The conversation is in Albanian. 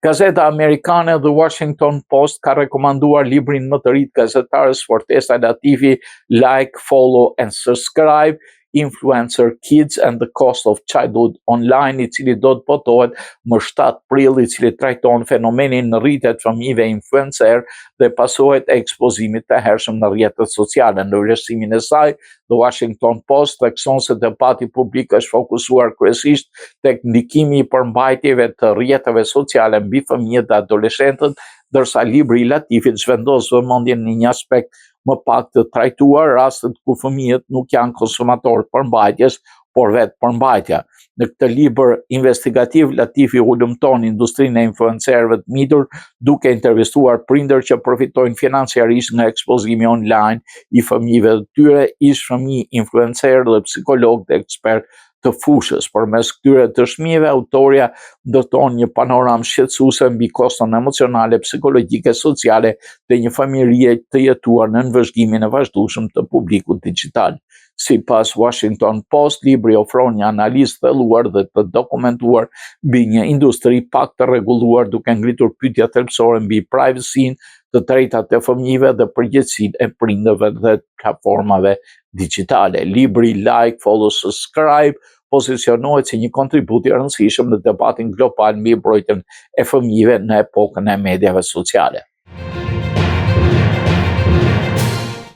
Gazeta amerikane The Washington Post ka rekomanduar librin më të ri të gazetarës Fortesa Latifi, Like, Follow and Subscribe, Influencer Kids and the Cost of Childhood Online, i cili do të botohet më 7 prill, i cili trajton fenomenin në rritje të fëmijëve influencer dhe pasojat e ekspozimit të hershëm në rrjetet sociale. Në vlerësimin e saj, The Washington Post thekson se debati publik është fokusuar kryesisht tek ndikimi i përmbajtjeve të rrjeteve sociale mbi fëmijët dhe adoleshentët, ndërsa libri i Latifit zhvendos vëmendjen në një aspekt më pak të trajtuar, rastet ku fëmijët nuk janë konsumatorë të përmbajtjes, por vetë përmbajtja. Në këtë libër investigativ, Latifi ulëmton industrinë e influencerëve të mitur, duke intervistuar prindër që përfitojnë financiarisht nga ekspozimi online i fëmijëve të tyre, ish fëmijë influencerë dhe psikologë dhe ekspertë të fushës. Përmes këtyre dëshmive, autoria ndërton një panoramë shqetësuese mbi koston emocionale, psikologjike, sociale të një familje të jetuar në nënvëzhgimin e vazhdueshëm të publikut digjital. Sipas Washington Post, libri ofron një analizë thelluar dhe të dokumentuar mbi një industri pak të rregulluar, duke ngritur pyetja thelbësore mbi privacy-n, të drejtat e fëmijëve dhe përgjegjësinë e prindërve dhe platformave digjitale. Libri Like, Follow, Subscribe pozicionohet si një kontribut i rëndësishëm në debatin global mbi mbrojtjen e fëmijëve në epokën e mediave sociale.